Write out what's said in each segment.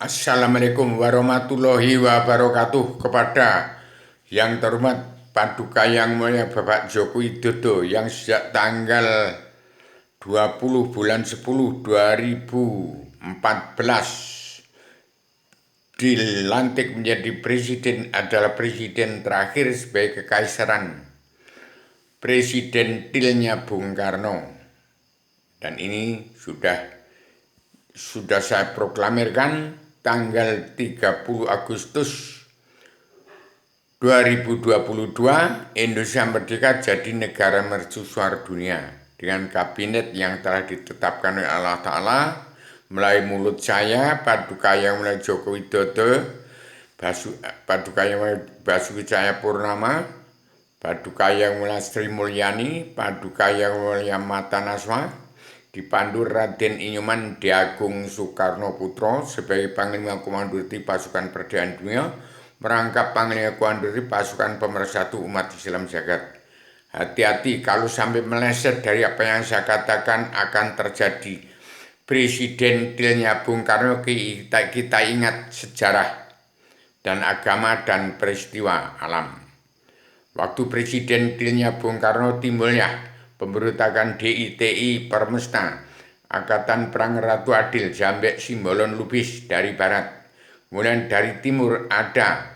Assalamualaikum warahmatullahi wabarakatuh. Kepada yang terhormat Paduka Yang Mulia Bapak Joko Widodo yang sejak tanggal 20 bulan 10 2014 dilantik menjadi presiden, adalah presiden terakhir sebagai kekaisaran presidentilnya Bung Karno. Dan ini sudah saya proklamirkan tanggal 30 Agustus 2022 Indonesia merdeka jadi negara mercusuar dunia dengan kabinet yang telah ditetapkan oleh Allah Ta'ala melalui mulut saya, Paduka Yang Mulia Joko Widodo, Paduka Yang Mulia Basuki Cahayapurnama, Paduka Yang Mulia Sri Mulyani, Paduka Yang Mulia Mata Naswa, dipandu Raden Inyoman Diagung Soekarno Putro sebagai Panglima Komandoti Pasukan Perdamaian Dunia, merangkap Panglima Komandoti Pasukan Pemersatu Umat Islam Jagat. Hati-hati kalau sampai meleset dari apa yang saya katakan akan terjadi presidentilnya Bung Karno. Kita ingat sejarah dan agama dan peristiwa alam. Waktu presidentilnya Bung Karno timbulnya pemberontakan DITI Permesta, Angkatan Perang Ratu Adil, Jambek Simbolon Lubis dari barat. Kemudian dari timur ada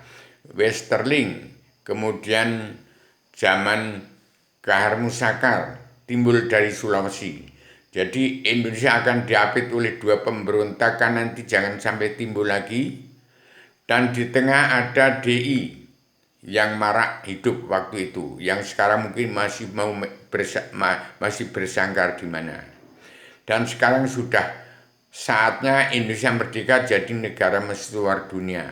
Westerling, kemudian zaman Kahar Musakar timbul dari Sulawesi. Jadi Indonesia akan diapit oleh dua pemberontakan, nanti jangan sampai timbul lagi. Dan di tengah ada DI yang marak hidup waktu itu, yang sekarang mungkin masih bersanggar di mana. Dan sekarang sudah saatnya Indonesia merdeka jadi negara mercusuar dunia.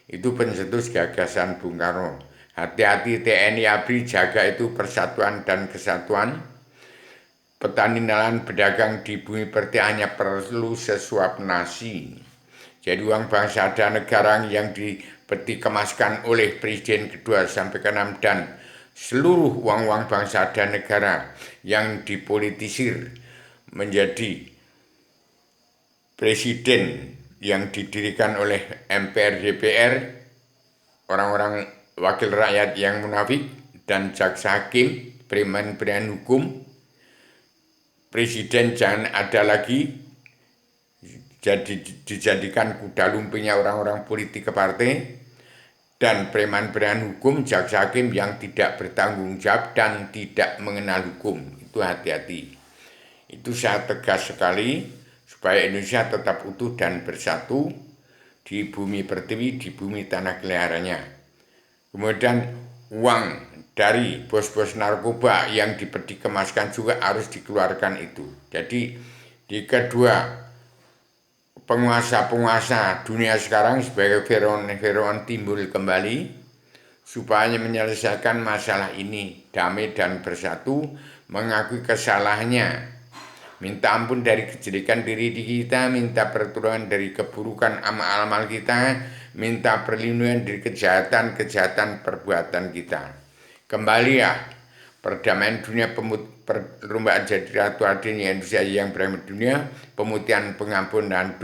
Itu pencetus gagasan Bung Karno. Hati-hati TNI ABRI, jaga itu persatuan dan kesatuan. Petani nelayan pedagang di bumi pertiwi hanya perlu sesuap nasi. Jadi uang bangsa dan negara yang dipeti kemaskan oleh Presiden kedua sampai ke-6 dan seluruh uang-uang bangsa dan negara yang dipolitisir menjadi presiden yang didirikan oleh MPR DPR, orang-orang wakil rakyat yang munafik, dan jaksa hakim, preman-preman hukum. Presiden jangan ada lagi dijadikan kuda lumpingnya orang-orang politik ke partai dan preman-preman hukum, jaksa hakim yang tidak bertanggung jawab dan tidak mengenal hukum. Itu hati-hati. Itu saya tegas sekali supaya Indonesia tetap utuh dan bersatu di bumi pertiwi, di bumi tanah kelahirannya. Kemudian uang dari bos-bos narkoba yang dipeti kemaskan juga harus dikeluarkan itu. Jadi di kedua penguasa-penguasa dunia sekarang sebagai Firaun timbul kembali supaya menyelesaikan masalah ini damai dan bersatu, mengakui kesalahannya, minta ampun dari kejelekan diri kita, minta pertolongan dari keburukan amal-amal kita, minta perlindungan dari kejahatan perbuatan kita. Kembali ya, perdamaian dunia, perlombaan jadi ratu adilnya Indonesia yang berdamai dunia, pemutihan, pengampunan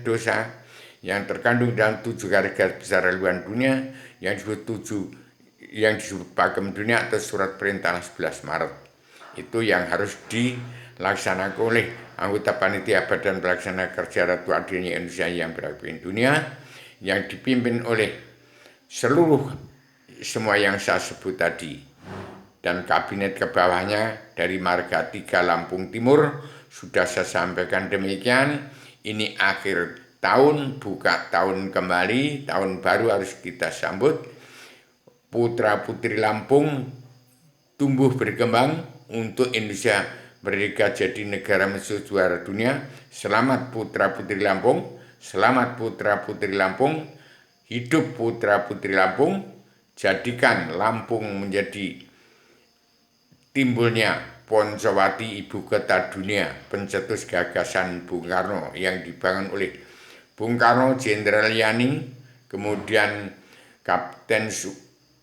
dosa yang terkandung dalam 7 garis besar haluan dunia yang disebut Pakem Dunia atau Surat Perintah 11 Maret. Itu yang harus dilaksanakan oleh anggota panitia Badan Pelaksana Kerja Ratu Adilnya Indonesia yang berdamai dunia, yang dipimpin oleh semua yang saya sebut tadi. Dan kabinet ke bawahnya dari Marga 3 Lampung Timur. Sudah saya sampaikan demikian. Ini akhir tahun, buka tahun kembali, tahun baru harus kita sambut. Putra putri Lampung tumbuh berkembang untuk Indonesia merdeka jadi negara mercusuar dunia. Selamat putra putri Lampung, selamat putra putri Lampung, hidup putra putri Lampung. Jadikan Lampung menjadi timbulnya Poncowati ibu kota dunia, pencetus gagasan Bung Karno yang dibangun oleh Bung Karno, Jenderal Yani, kemudian Kapten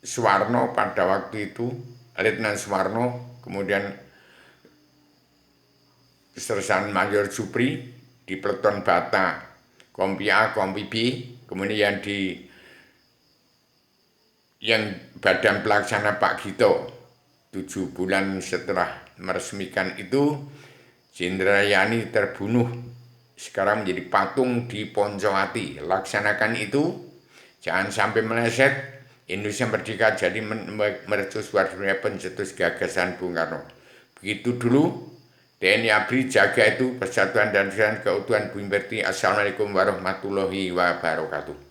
Suwarno pada waktu itu, Letnan Suwarno, kemudian Sersan Mayor Supri di Peleton Bata, kompi A, kompi B, kemudian yang badan pelaksana Pak Gito 7 bulan setelah meresmikan itu, Jenderal Yani terbunuh, sekarang menjadi patung di Poncowati. Laksanakan itu, jangan sampai meleset. Indonesia merdeka jadi mercusuar dunia pencetus gagasan Bung Karno. Begitu dulu, TNI ABRI jaga itu persatuan dan keutuhan Bumi Pertiwi. Assalamualaikum warahmatullahi wabarakatuh.